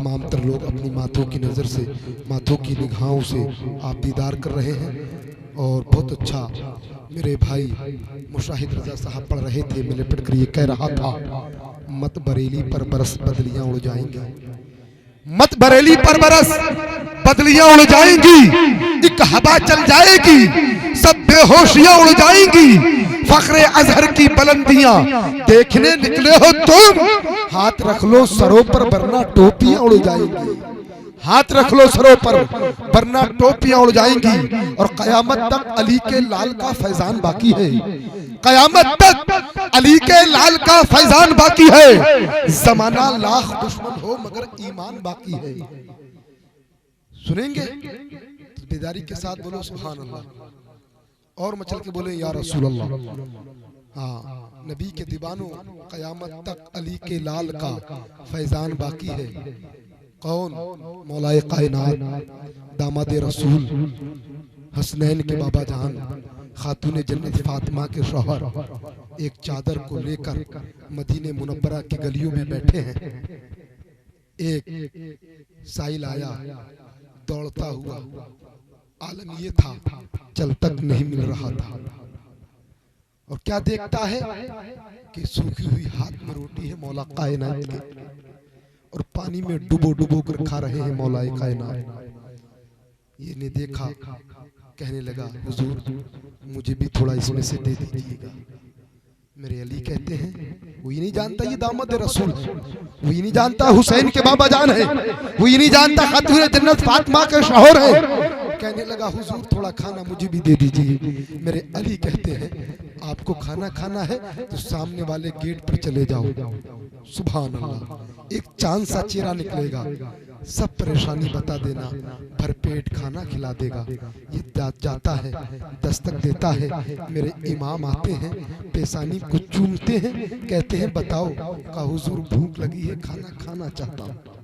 तमाम तर लोग अपनी माथों की नज़र से, माथों की निगाहों से आप दीदार कर रहे हैं। और बहुत अच्छा मेरे भाई मुशाहिद रजा साहब पढ़ रहे थे, मैंने पढ़कर ये कह रहा था, मत बरेली पर बरस बदलियां उड़ जाएंगी, मत बरेली पर बरस बदलियां उड़ जाएंगी, एक हवा चल जाएगी, सब बेहोशियां उड़ जाएंगी, फख्रे अजहर की बुलंदियां देखने निकले हो तुम, हाथ रख लो सरों पर वरना टोपियां उड़ जाएंगी, हाथ रख लो सरों पर वरना टोपियां उड़ जाएंगी। और कयामत तक अली के लाल का फैजान बाकी है, कयामत तक अली के लाल का फैजान बाकी है, जमाना लाख दुश्मन हो मगर ईमान बाकी है। सुनेंगे तो बेदारी के साथ बोलो सुभान अल्लाह, और मचल के बोले या रसूल अल्लाह। हाँ, नबी के दीवानों, कयामत तक अली के लाल का फैजान बाकी है। कौन? मौलाए कायनात, दामादे रसूल, हसनैन के बाबा जान, खातूने जन्नत फातिमा के शौहर, एक चादर को लेकर मदीने मुनव्वरा की गलियों में बैठे हैं। एक साइल आया दौड़ता हुआ, आलम ये था चल तक नहीं मिल रहा था, और क्या देखता है कि सूखी हुई हाथ में रोटी है मौला कायनात के, और पानी में डुबो डुबो कर खा रहे हैं मौलाए कायनात। ये ने देखा, कहने लगा हुजूर मुझे भी थोड़ा इसमें से दे दीजिएगा। मेरे अली कहते हैं वो ये नहीं जानता ये दामद रसूल है, वो ये नहीं जानता हुसैन के बाबा जान है, वो ये नहीं जानता खातून जन्नत फातिमा के शौहर है। कहने लगा हुजूर थोड़ा खाना मुझे भी दे दीजिए। मेरे अली कहते हैं आपको खाना खाना है तो सामने वाले गेट पर चले जाओ, सुभान अल्लाह, एक चांद सा चेहरा निकलेगा, सब परेशानी बता देना, भरपेट खाना खिला देगा। ये जाता है, दस्तक देता है, मेरे इमाम आते हैं, पेशानी को चूमते हैं, कहते हैं बताओ, का हुजूर भूख लगी है, खाना खाना चाहता हूँ।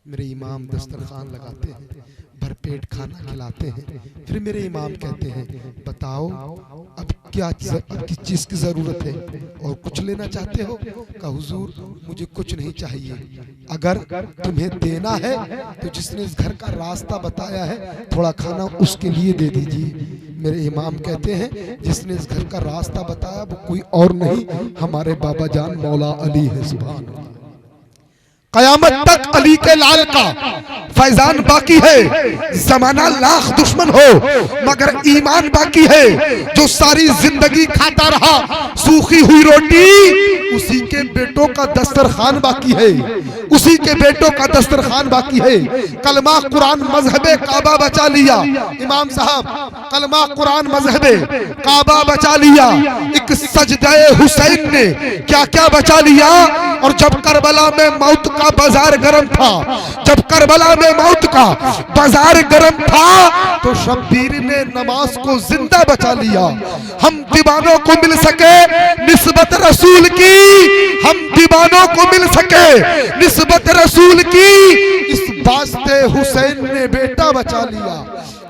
मेरे इमाम दस्तरखान लगाते हैं, भरपेट खाना खिलाते हैं। फिर मेरे इमाम कहते हैं बताओ अब क्या, अब किस चीज की जरूरत है और कुछ लेना चाहते हो? का हुजूर मुझे कुछ नहीं चाहिए, अगर तुम्हें देना है तो जिसने इस घर का रास्ता बताया है थोड़ा खाना उसके लिए दे दीजिए। मेरे इमाम कहते हैं जिसने इस घर का रास्ता बताया वो कोई और नहीं हमारे बाबा जान मौला अली है। सुभान अल्लाह, कयामत तक अली के लाल का फैजान बाकी है, जमाना लाख दुश्मन हो मगर ईमान बाकी है। जो सारी जिंदगी खाता रहा सूखी हुई रोटी, उसी के बेटों का दस्तरखान बाकी है, उसी के बेटों का दस्तरखान बाकी है। कलमा कुरान मजहबे काबा बचा लिया, इमाम साहब कलमा कुरान मजहबे काबा बचा लिया, एक सजदे हुसैन ने क्या क्या बचा लिया। और जब करबला में मौत का बाजार गर्म था, जब करबला में मौत का बाजार गर्म था तो शब्बीर ने नमाज को जिंदा बचा लिया। हम दीवानों को मिल सके निस्बत रसूल की, हम दीवानों को मिल सके निस्बत रसूल की, इस वास्ते हुसैन ने बेटा बचा लिया,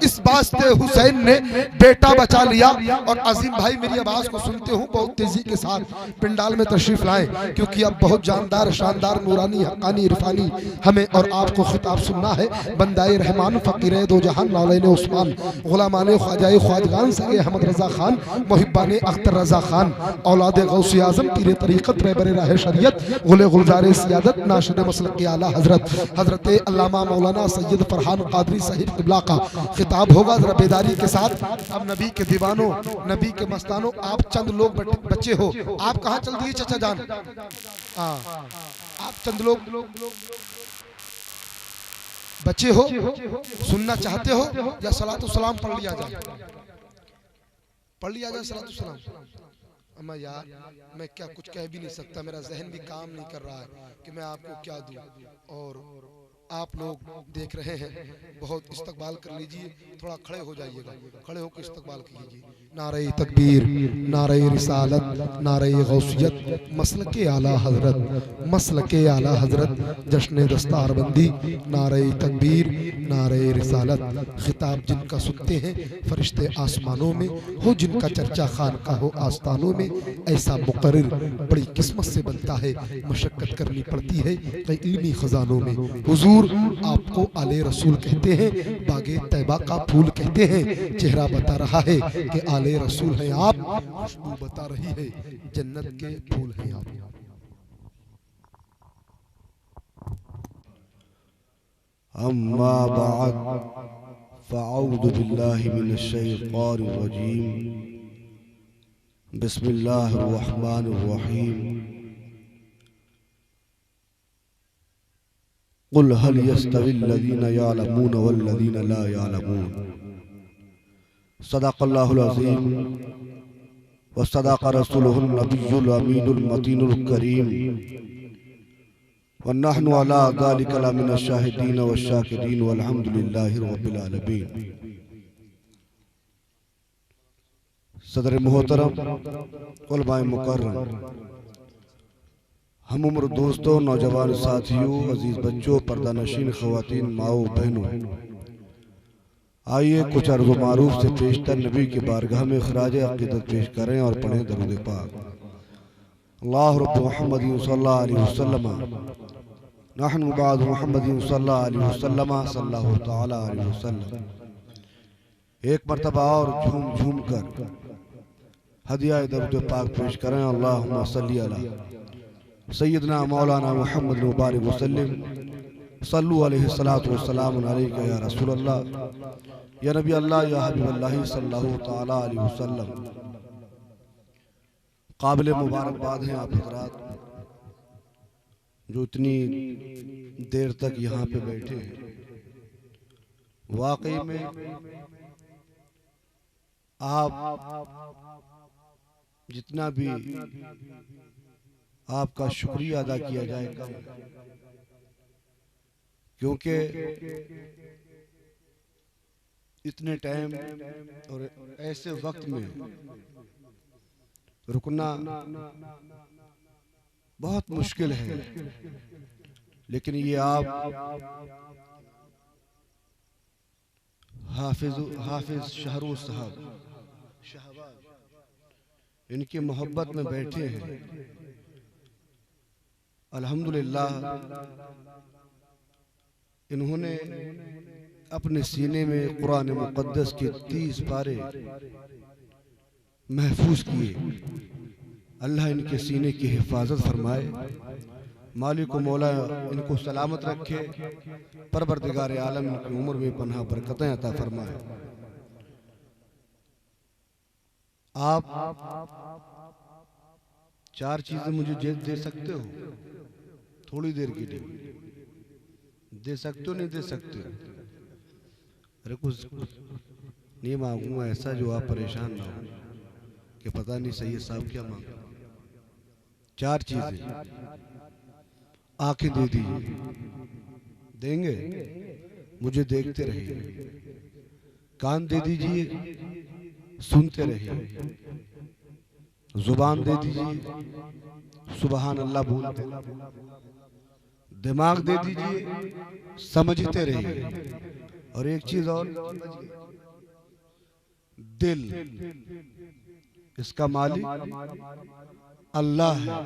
इस वास्ते हुसैन ने बेटा बचा लिया। और अजीम भाई मेरी आवाज को सुनते हो बहुत तेजी के साथ पिंडाल में तशरीफ लाएं, क्योंकि अब बहुत जानदार शानदार नूरानी हक्कानी इरफानी हमें और आपको खिताब सुनना है। बंदाए रहमान फकीर दो जहान मौलाना उस्मान गुलामान ख्वाजाए ख्वाजगान सगे अहमद रजा खान मुहिब्बान अख्तर रजा खान औलाद गौसे आजम पीर तरीक़त रहबर राह शरीयत गुले गुलजार सियादत नाशिद मसलक के आला हजरत हजरत अल्लामा मौलाना सैयद फरहान कादरी साहिब क़िबला का खिताब होगा। जरा बेदारी के साथ। अब नबी के दीवानों, नबी के मस्तानों, आप चंद लोग बच्चे हो, आप कहाँ चल दिए चाचा जान? आप चंद लोग बच्चे हो, सुनना चाहते हो या सलातो सलाम पढ़ लिया जाए? पढ़ लिया जाए सलातो सलाम। अम्मा यार मैं क्या कुछ कह भी नहीं सकता, मेरा जहन भी काम नहीं कर रहा है कि मैं आपको क्या दूं। और आप लोग देख रहे हैं, बहुत इस्तकबाल कर लीजिए, थोड़ा खड़े हो जाइएगा, खड़े होकर इस्तकबाल कीजिए। नारे तकबीर, नारे रिसालत, नारे गौसियत, मसलके आला हजरत, मसलके आला हजरत, जश्न दस्तारबंदी। नारे तकबीर, नारे रिसालत, खिताब जिनका सुनते हैं फरिश्ते आसमानों में, हो जिनका चर्चा खानका हो आस्थानों में। ऐसा मुकर्रिर बड़ी किस्मत से बनता है, मशक्कत करनी पड़ती है कई इल्मी खजानों में। हुजूर आपको आले रसूल कहते हैं, बागे तैबा का फूल कहते हैं। चेहरा बता रहा है कि आले रसूल हैं आप, खुशबू बता रही है जन्नत के फूल हैं आप। अम्मा बाद फ़अऊज़ु बिल्लाहि मिनश शैतानिर रजीम। बिस्मिल्लाहिर रहमानिर रहीम। क़ुल हल यस्तविल लज़ीना यअलमून वल लज़ीना ला यअलमून। सदक़ल्लाहुल अज़ीम व सदक़ रसूलुहुन नबियुल अमीनुल मतीनुल करीम व नहनु अला ज़ालिका लमिनश शाहिदीन व शाकिरीन वल्हम्दुलिल्लाहि रब्बिल आलमीन। सदर मोहतरम, उलमाए मुकर्रम, हम उम्र दोस्तों, नौजवान साथियों, अजीज बच्चों, पर्दा नशीन ख़वातीन, माओ बहनों, आइए कुछ अर्ज़ मारूफ से पेशतर नबी की बारगाह में खराज अक़ीदत पेश करें और पढ़ें दरूद पाक। अल्लाह रब्ब मुहम्मद सल्लल्लाहु अलैहि वसल्लम नहनु बाद मुहम्मद सल्लल्लाहु अलैहि वसल्लम सल्लल्लाहु तआला अलैहि वसल्लम। एक मरतबा और झूम झूम कर हदिया दरूद पाक पेश करें। अल्लाहुम्मा सल्ली अला सय्यदना मौलाना मुहम्मद मुबारक वसल्लम सल्लु अलैहि सलातु वस्सलाम अलैका या रसूल अल्लाह या नबी अल्लाह या हबीब अल्लाह सल्लल्लाहु तआला अलैहि वसल्लम। काबिल मुबारकबाद हैं आप हज़रात जो इतनी देर तक यहाँ पे बैठे हैं। वाकई में आप जितना भी आपका शुक्रिया अदा किया जाए कम, क्योंकि इतने टाइम और ऐसे वक्त में रुकना बहुत मुश्किल है, लेकिन ये आप हाफिज शहरू साहब इनकी मोहब्बत में बैठे हैं। अल्हम्दुलिल्लाह इन्होंने अपने सीने में कुरान मुक़द्दस के 30 पारे महफूज किए। अल्लाह इनके सीने की हिफाजत फरमाए, मालिक व मौला इनको सलामत रखे, परवरदिगार आलम इनकी उम्र में पनाह बरकतें अता फरमाए। आप 4 चीजें मुझे दे सकते हो थोड़ी देर के लिए? दे सकते हो नहीं दे सकते? अरे कुछ नहीं मांगूंगा ऐसा जो आप परेशान ना हो कि पता नहीं सही साहब क्या मांग। 4 चीजें। आंखें दे दीजिए, देंगे? मुझे देखते रहिए। कान दे दीजिए, सुनते रहिए। जुबान दे दीजिए, सुबहान अल्लाह बोलते। दिमाग दे दीजिए, समझते रहिए। और एक चीज और, दिल, इसका मालिक अल्लाह है।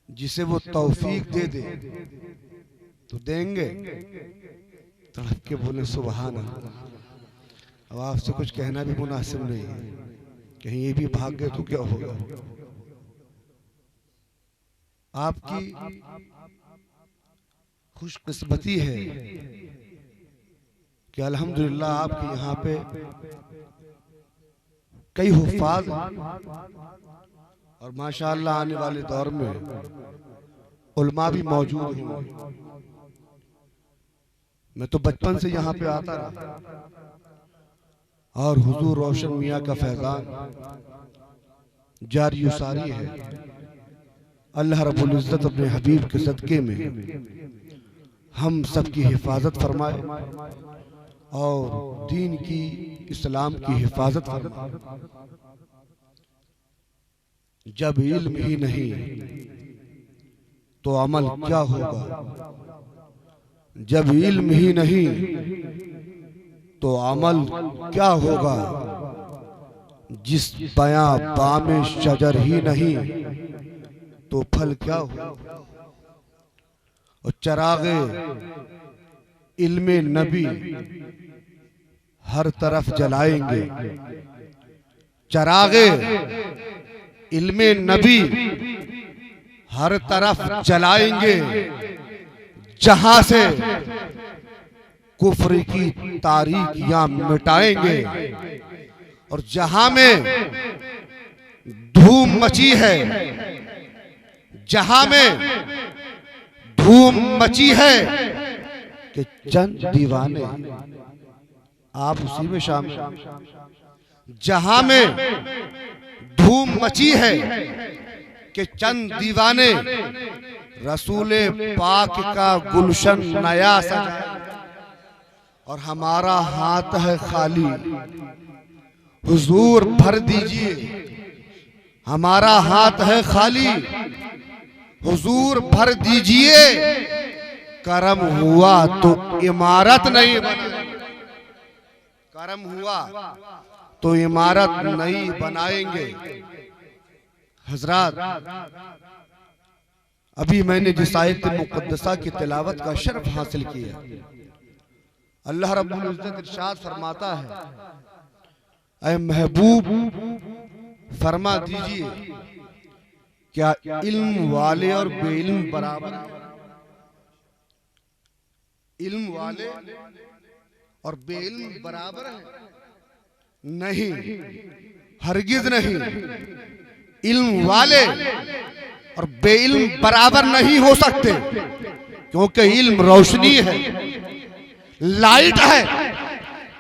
जिसे वो तौफीक दे दे तो देंगे। तड़प के बोले सुबहान अल्लाह। अब आपसे कुछ कहना भी मुनासिब नहीं है, कहीं ये भी भाग गए तो क्या होगा? आपकी खुशकिस्मती है कि अल्हम्दुलिल्लाह आपके यहाँ पे कई हुफ्फाज और माशाअल्लाह आने वाले दौर में उलमा भी मौजूद हैं। मैं तो बचपन से यहाँ पे आता रहा और हुजूर रोशन मियाँ का फैजान जारी सारी है। अल्लाह रब्बुल इज्जत अपने हबीब के सदके में हम सबकी हिफाजत फरमाए और दीन की, इस्लाम की हिफाजत फरमाए। जब इल्म ही नहीं तो अमल क्या होगा? जब इल्म ही नहीं तो अमल क्या होगा, जिस बयां बामे शजर ही नहीं तो फल क्या होगा। और चरागे इल्मे नबी हर तरफ जलाएंगे, चरागे इल्मे नबी हर तरफ जलाएंगे, जहां से कुफ्र की तारीकियां मिटाएंगे। और जहां में धूम मची है, जहां में धूम मची है कि चंद दीवाने, आप उसी में शामिल, जहां में धूम मची है कि चंद दीवाने रसूले पाक का गुलशन नया सजा, और हमारा हाथ है खाली, हुजूर भर दीजिए। हमारा हाथ है खाली, हुजूर भर दीजिए। करम हुआ तो इमारत नहीं बनाएंगे, करम हुआ तो इमारत नहीं बनाएंगे। हजरात, अभी मैंने जिस आयत मुक़द्दसा की तिलावत का शर्फ हासिल किया, अल्लाह रब्बुल इज्जत इरशाद फरमाता है, ऐ महबूब फरमा दीजिए, क्या इल्म वाले और बेइल्म बराबर हैं? इल्म वाले और बेइल्म बराबर हैं? नहीं, हरगिज नहीं। इल्म वाले और बेइल्म बराबर नहीं हो सकते, क्योंकि इल्म रोशनी है, लाइट है,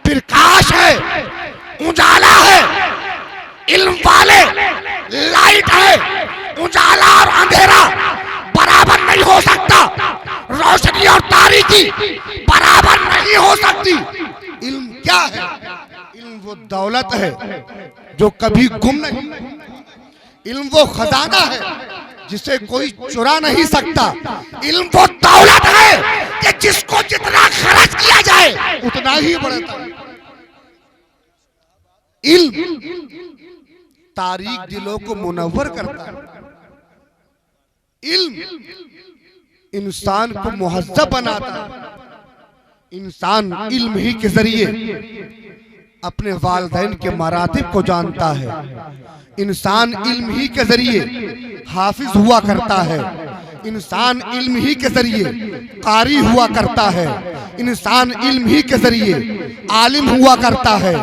प्रकाश है, उजाला है। इल्म वाले लाइट है, उजाला और अंधेरा बराबर नहीं हो सकता, रोशनी और तारीकी बराबर नहीं हो सकती। इल्म क्या है? इल्म वो दौलत है जो कभी गुम नहीं, इल्म वो खजाना है जिसे कोई चुरा नहीं सकता। इल्म वो दौलत है कि जिसको जितना खर्च किया जाए उतना ही बढ़ता है। इल्म तारीक दिलों को मुनव्वर करता है। इल्म इंसान को मुहज्जब बनाता है। इंसान इल्म ही के जरिए अपने वालिदैन के मरातिब को जानता है। इंसान इल्म ही के जरिए हाफिज हुआ करता है। इंसान इल्म ही के जरिए कारी हुआ करता है। इंसान इल्म ही के जरिए आलिम हुआ करता है।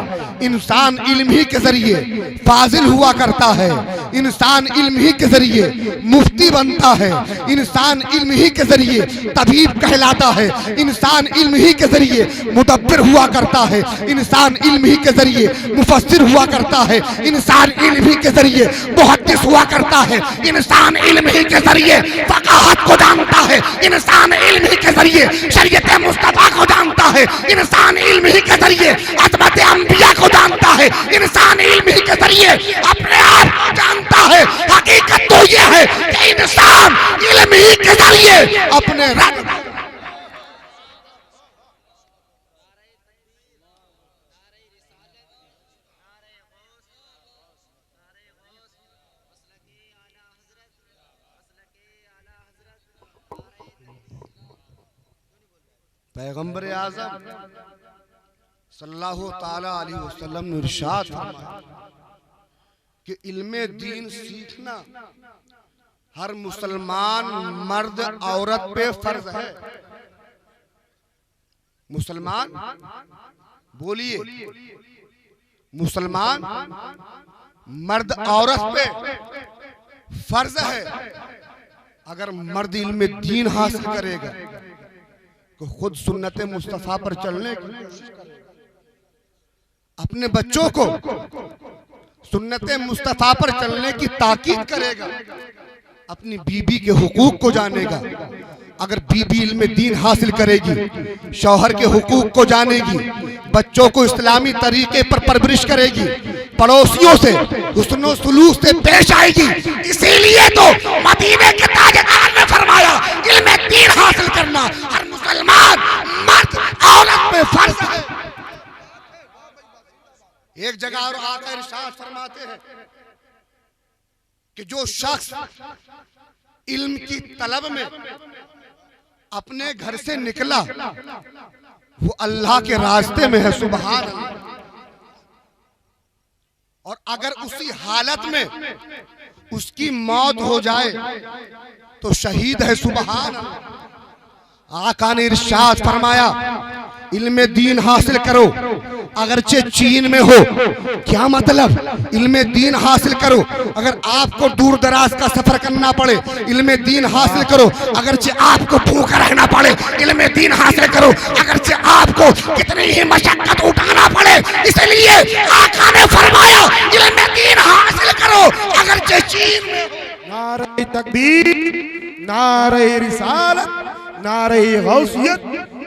इंसान इल्म ही के जरिए फाजिल हुआ करता है। इंसान इल्म ही के जरिए मुफ्ती बनता है। इंसान इल्म ही के जरिए तबीब कहलाता है। इंसान इल्म ही के जरिए मुदब्बिर हुआ करता है। इंसान इल्म ही के जरिए मुफस्सिर हुआ करता है। इंसान इल्म ही के जरिए मुहद्दिस हुआ करता है। इंसान इल्म ही के जरिए फकाहत को जानता है। इंसान इल्म ही के जरिए शरीयत मुस्तफा को जानता है। इंसान इल्म ही के जरिए अज़मत अंबिया को जानता है। इंसान इल्म ही के जरिए अपने आप को जानता है। हकीकत तो ये है कि इंसान इल्म ही के जरिए अपने रब पैगंबर आज़म सल्लल्लाहु ताला अलैहि वसल्लम ने इरशाद फरमाया कि इल्मे दीन सीखना हर मुसलमान मर्द औरत पे फर्ज है। मुसलमान बोलिए, मुसलमान मर्द औरत पे फर्ज है। अगर मर्द इल्मे दीन हासिल करेगा तो खुद सुन्नत मुस्तफा पर चलने की कोशिश करेगा। अपने बच्चों को सुन्नत मुस्तफा पर चलने की ताकीद करेगा। अपनी बीबी के हुकूक को जानेगा। अगर बीबी इल्म दीन हासिल करेगी, शौहर के हुकूक को जानेगी, बच्चों को इस्लामी तरीके पर परवरिश करेगी, पड़ोसियों से हुस्न सुलूक से पेश आएगी। इसीलिए तो मदीने के ताजदार ने फरमाया इल्म दीन हासिल करना हर मुसलमान मर्द औरत पे फर्ज है। एक जगह और आकर इरशाद फरमाते हैं कि जो शख्स इल्म की तलब में अपने घर से निकला वो अल्लाह के रास्ते में है, सुभान अल्लाह। और अगर उसी हालत में उसकी मौत हो जाए तो शहीद है, सुभान अल्लाह। आका ने इरशाद फरमाया इल्म दीन हासिल करो अगरचे चीन में हो। क्या मतलब? इल्म दीन हासिल करो अगर आपको दूर दराज का सफर करना पड़े, इल्म दीन हासिल करो अगरचे आपको भूखा रहना पड़े, इल्म दीन हासिल करो अगरचे आपको कितनी ही मशक्कत उठाना पड़े। इसलिए आका ने फरमाया इल्म दीन हासिल करो अगरचे चीन में हो। नारे तकबीर, नारे रिसालत, नारे गौसियत,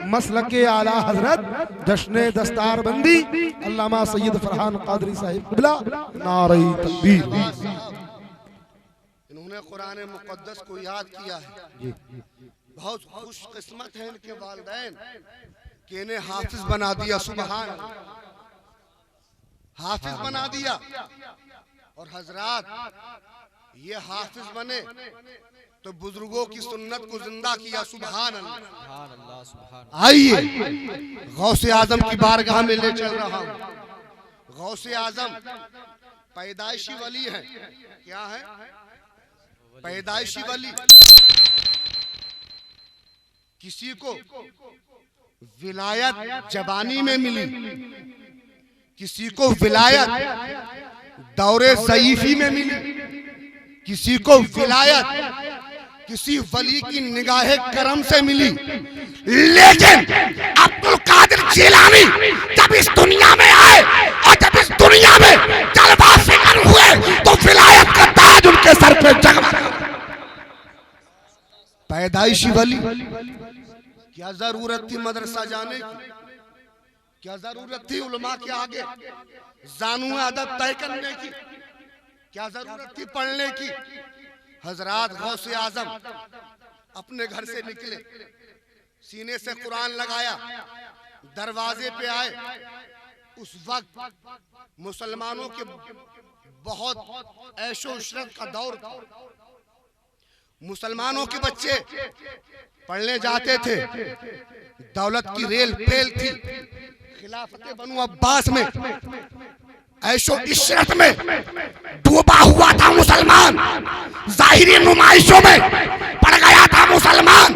मसलके आला हजरत, जश्न दस्तारबंदी अल्लामा सैयद फरहान कादरी साहिब क़िबला, नारे तकबीर। इन्होंने कुरान मुक़द्दस को याद किया है। बहुत खुशकिस्मत है इनके वालिदैन कि इन्हें हाफिज बना दिया, सुभान अल्लाह, हाफिज बना दिया। और हजरात ये हाफिज बने तो बुजुर्गों की सुन्नत को जिंदा किया, सुभान अल्लाह। आइए गौसे आजम की बारगाह में ले चल रहा हूं। गौसे आजम पैदाइशी वली है। क्या है? पैदाइशी वली। किसी को विलायत जवानी में मिली, किसी को विलायत दौरे ज़ईफ़ी में मिली, किसी को विलायत किसी वली की निगाहे करम से मिली। लेकिन अब्दुल कादिर जिलानी जब इस दुनिया में आए और जब इस दुनिया में जलवा फिक्र हुए तो विलायत का ताज उनके सर पे जगमगा। पैदाइशी वली। क्या जरूरत थी मदरसा जाने की? क्या जरूरत थी उलमा के आगे जानू अदब तय करने की? क्या जरूरत थी पढ़ने की? हजरात गौसे आजम अपने घर से निकले, सीने से कुरान लगाया, दरवाजे पे आए। उस वक्त मुसलमानों के बहुत ऐशो इशरत का दौर था। मुसलमानों के बच्चे पढ़ने जाते थे, दौलत की रेल पेल थी। खिलाफत बनु अब्बास में ऐशो इशरत में डूबा हुआ था मुसलमान, जाहिरी नुमाइशों में पड़ गया था मुसलमान।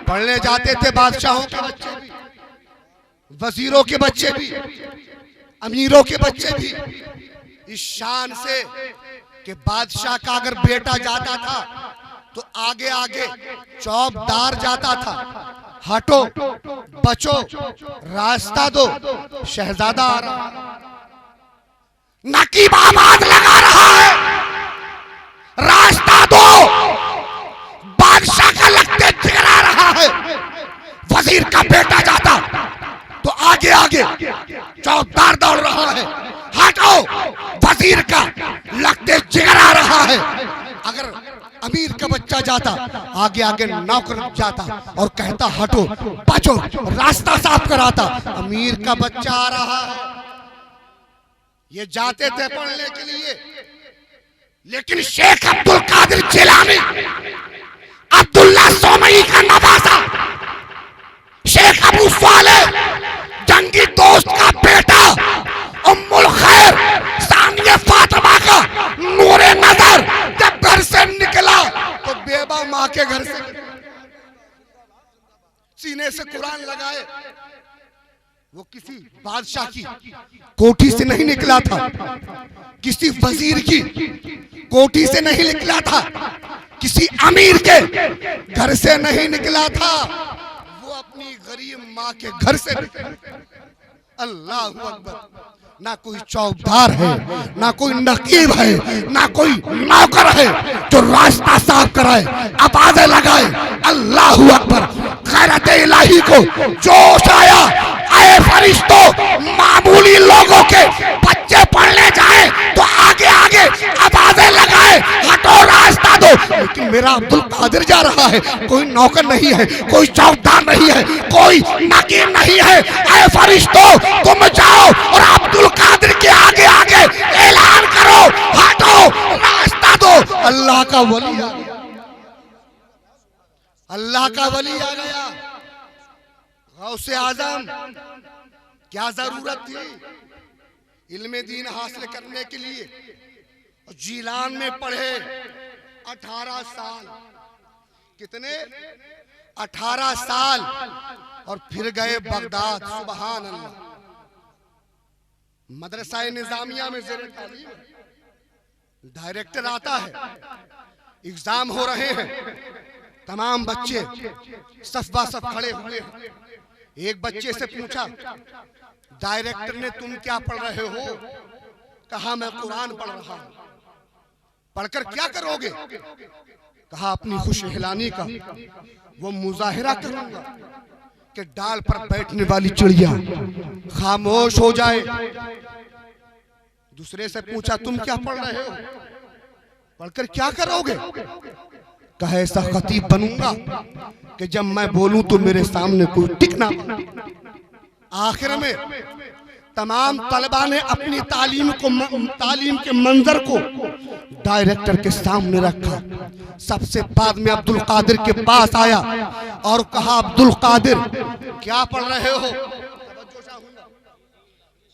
पढ़ने जाते थे बादशाहों के बच्चे भी, वजीरों के बच्चे भी, अमीरों के बच्चे भी, इस शान से कि बादशाह का अगर बेटा जाता था तो आगे आगे चौबदार जाता था, हटो बचो रास्ता दो, शहजादा आ रहा। नकीब आवाज लगा रहा है, रास्ता दो, बादशाह का लगते जिगरा रहा है। वजीर का बेटा जाता तो आगे आगे चौबदार दौड़ रहा है, हटो, वजीर का लगते जिगरा रहा है। अगर अमीर का बच्चा जाता आगे आगे नौकर जाता और कहता हटो बचो, रास्ता साफ कराता। अमीर का बच्चा आ रहा है, ये जाते थे पढ़ने के लिए। लेकिन शेख अब्दुल कादिर जिलानी, अब्दुल्ला सोमई का नवासा, शेख अबू सालेह जंगी दोस्त का बेटा, उम्मुल खैर सानिया फातिमा का नूरे नजर जब घर से निकला तो बेबा माँ के घर से सीने से कुरान लगाए। वो किसी बादशाह की कोठी से नहीं निकला था, किसी वजीर की कोठी से नहीं निकला था, किसी अमीर के घर से नहीं निकला था, वो अपनी गरीब माँ के घर से निकला। अल्लाह अकबर। ना कोई चौकीदार है, ना कोई नकीब है, ना कोई नौकर है जो रास्ता साफ कराए, आवाजें लगाए। अल्लाह अकबर। गैरत इलाही को जोश आया, आए फरिश्तों, मामूली लोगों के बच्चे पढ़ने जाए तो आगे आगे आवाजें लगाए, हटो रास्ता दो। लेकिन मेरा अब्दुल कादिर जा रहा है, कोई नौकर नहीं है, कोई चौकीदार नहीं है, कोई नाकिर नहीं है। ऐ फरिश्तों, तुम जाओ और अब्दुल कादिर के आगे आगे ऐलान करो, हटो, नाश्ता दो। अल्लाह का वली आ गया, अल्लाह का वली आ गया। गौसे आजम, क्या जरूरत थी इल्मे दीन हासिल करने के लिए? जीलान में पढ़े 18 साल, कितने? 18 साल, और फिर गए बगदाद। सुभान अल्लाह। मदरसा निजामिया में ज़ेर तालीम डायरेक्टर आता है, एग्जाम हो रहे हैं, तमाम बच्चे सफा सफ खड़े हुए हैं। एक बच्चे से पूछा, डायरेक्टर ने तुम क्या पढ़ रहे हो? कहा मैं कुरान पढ़ रहा हूं। पढ़कर क्या करोगे? कहा अपनी खुश हिलानी का वो मुजाहिरा करूंगा कि डाल पर बैठने वाली चिड़िया खामोश हो जाए। दूसरे से पूछा, तुम क्या पढ़ रहे हो? पढ़कर क्या करोगे? कहा ऐसा खतीब बनूंगा कि जब मैं बोलूं तो मेरे सामने कोई टिक ना। आखिर में तमाम तलबा ने अपनी तालीम के मंजर को डायरेक्टर के सामने रखा। सबसे बाद में अब्दुल कादिर के पास आया और कहा, अब्दुल कादिर क्या पढ़ रहे हो?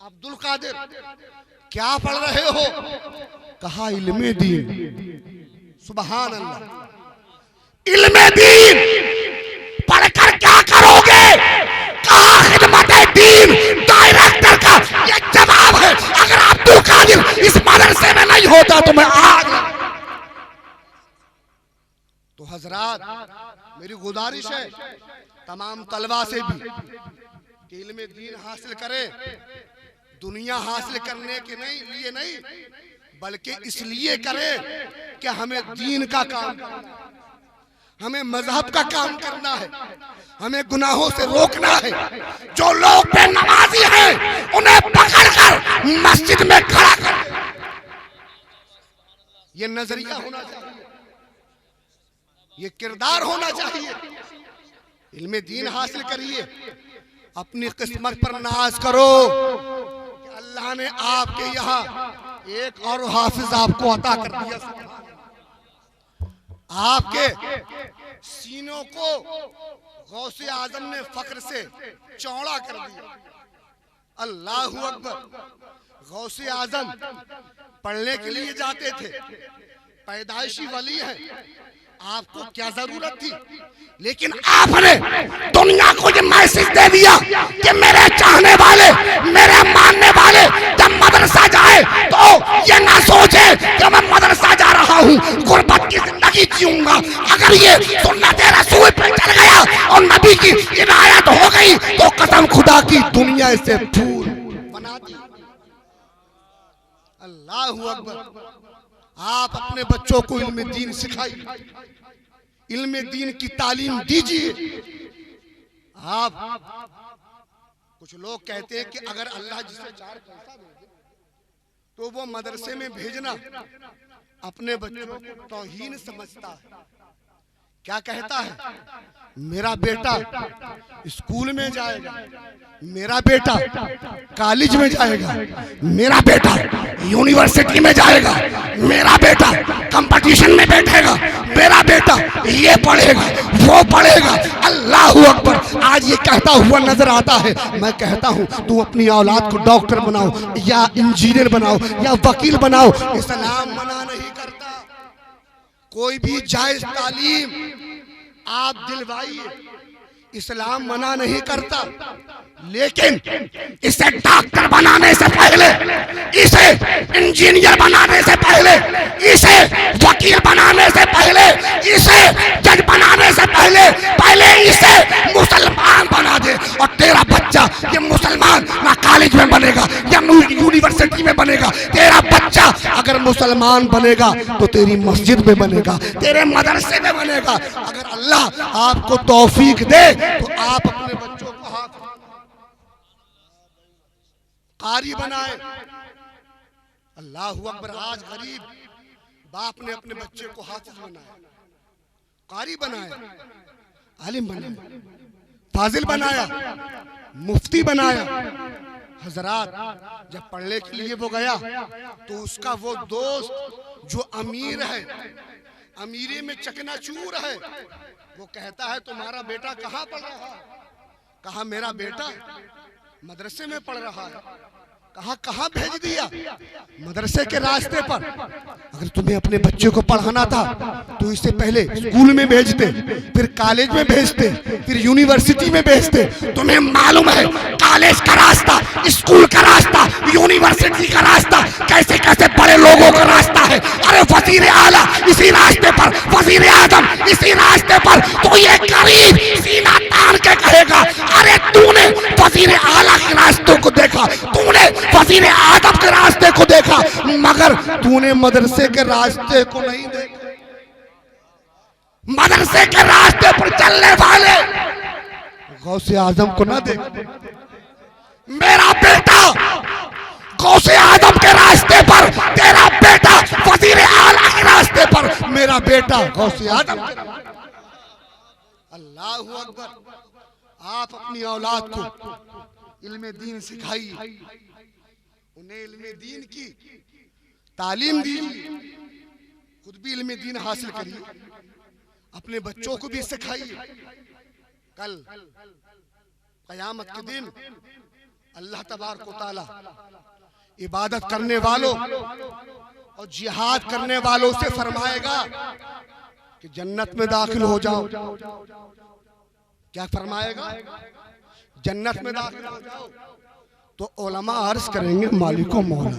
अब्दुल कादिर क्या पढ़ रहे हो? कहा इल्मे दीन। सुभान अल्लाह। इल्मे दीन पढ़कर क्या करोगे? कहा खिदमत दीन। डायरेक्टर का ये जवाब है। अगर अब्दुल कादिर इस मदरसे में नहीं होता तो मैं आज। तो हजरात, मेरी गुजारिश है तमाम तलबा से भी कि इल्मे दीन हासिल करें। दुनिया हासिल करने के लिए नहीं, बल्कि इसलिए करें कि हमें दीन का काम करना है, हमें मजहब का काम करना है, हमें गुनाहों से रोकना है। जो लोग बेनमाजी हैं उन्हें पकड़कर मस्जिद में खड़ा कर। ये नजरिया होना चाहिए, ये किरदार होना चाहिए। इल्मे दीन हासिल करिए, अपनी किस्मत पर नाज करो कि अल्लाह ने आपके यहाँ एक और हाफिज आपको अता कर दिया। आपके सीनों को गौसे आजम ने फक्र से चौड़ा कर दिया। अल्लाहु अकबर। गौसे आजम पढ़ने के लिए जाते थे, पैदाइशी वली है, आपको क्या जरूरत थी? लेकिन आपने दुनिया को ये मैसेज दे दिया कि मेरे चाहने वाले, मेरे मानने वाले जब मदरसा जाए तो ये ना सोचे कि मैं मदरसा जा रहा हूँ, गुर्बत की जिंदगी जीऊंगा। अगर ये सुन्नत रसूल पे चल गया और नबी की इनायत हो गई तो कसम खुदा की दुनिया इसे फूल बना दी। अल्लाहु अकबर। आप अपने बच्चों को इल्मे दीन सिखाइए, इल्मे दीन की तालीम दीजिए। आप कुछ लोग कहते हैं कि अगर अल्लाह जिसे चार पैसा भेजे तो वो मदरसे में भेजना। अपने बच्चों को तौहीन समझता है। क्या कहता है? मेरा बेटा स्कूल में जाएगा, मेरा बेटा कॉलेज में जाएगा, मेरा बेटा यूनिवर्सिटी में जाएगा, मेरा बेटा कंपटीशन में बैठेगा, मेरा बेटा ये पढ़ेगा वो पढ़ेगा। अल्लाहु अकबर। आज ये कहता हुआ नजर आता है। मैं कहता हूँ तू अपनी औलाद को डॉक्टर बनाओ या इंजीनियर बनाओ या वकील बनाओ, इस्लाम मना नहीं करता। कोई भी जायज तालीम आप दिलवाइए, इस्लाम मना नहीं करता। लेकिन इसे डॉक्टर बनाने से पहले, इसे इंजीनियर बनाने से पहले, इसे वकील बनाने से पहले, इसे जज बनाने से पहले इसे मुसलमान बना दे। और तेरा बच्चा ये मुसलमान ना कॉलेज में बनेगा या यूनिवर्सिटी में बनेगा। तेरा बच्चा अगर मुसलमान बनेगा तो तेरी मस्जिद में बनेगा, तेरे मदरसे में बनेगा। अगर अल्लाह आपको तौफीक दे तो आप अपने बच्चों को कारी बनाए। अल्लाहु अकबर। आज गरीब बाप ने अपने बच्चे को हाफिज बनाया, कारी बनाया, आलिम बनाया, फाजिल बनाया, मुफ्ती बनाया। हजरात, जब पढ़ने के लिए वो गया तो उसका वो दोस्त जो अमीर है, अमीरी में चकनाचूर है, वो कहता है तुम्हारा बेटा कहाँ पढ़ रहा है? कहा मेरा बेटा मदरसे में पढ़ रहा है। कहा कहाँ भेज दिया? मदरसे के रास्ते पर। अगर तुम्हें अपने बच्चे को पढ़ाना था तो इससे पहले स्कूल में भेजते, फिर कॉलेज में भेजते, फिर यूनिवर्सिटी में भेजते। तुम्हें मालूम है कॉलेज का रास्ता, स्कूल का रास्ता, यूनिवर्सिटी का रास्ता कैसे कैसे बड़े लोगों का रास्ता है। अरे वजीर आला इसी रास्ते पर, वजीर आजम इसी रास्ते पर। तो ये गरीब सीना तान के कहेगा अरे तूने वजीर आला के रास्तों को देखा, तूने वजीर आजम के रास्ते को देखा, मगर तूने मदरसे के रास्ते को नहीं देखा। मदरसे के रास्ते पर चलने वाले गौसे आजम को ना देख। मेरा बेटा गौसे आजम के रास्ते पर, तेरा बेटा वजीर आला के रास्ते पर, मेरा बेटा गौसे आजम। अल्लाह अकबर। आप अपनी औलाद को इल्मे दीन सिखाइए, उन्हें इल्मे दीन की तालीम दीजिए, खुद भी इल्मे दीन हासिल करिए, अपने बच्चों को भी सिखाइए। कल क़यामत के दिन अल्लाह तबारक व तआला इबादत करने वालों और जिहाद करने वालों से फरमाएगा कि जन्नत में दाखिल हो जाओ। क्या फरमाएगा? जन्नत में दाखिल हो जाओ। तो उलमा अर्ज करेंगे मालिको मौला,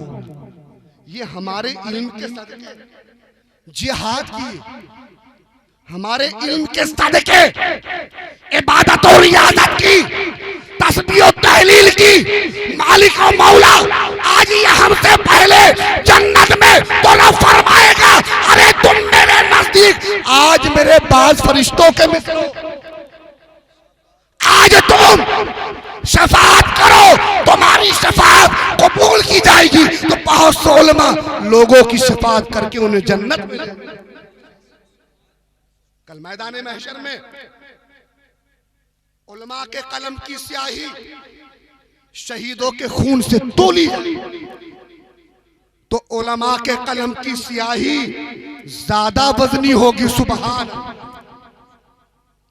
ये हमारे इल्म के सदके जिहाद की, हमारे इल्म के सदके इबादत और रियाजत की, तस्बीह और तहलील की, मालिको मौला आज ये हमसे पहले जन्नत में तो न फरमाएगा अरे तुम मेरे नजदीक आज मेरे बाज फरिश्तों के मिसल हो, आज तुम शफाअत करो, तुम्हारी शफाअत कबूल की जाएगी। तो बहुत से उलमा लोगों की शफाअत करके उन्हें जन्नत मिलेगी। कल मैदान महशर में उलमा के कलम की स्याही शहीदों के खून से तोली जाए तो उलमा के कलम की स्याही ज्यादा वजनी होगी। सुबहान।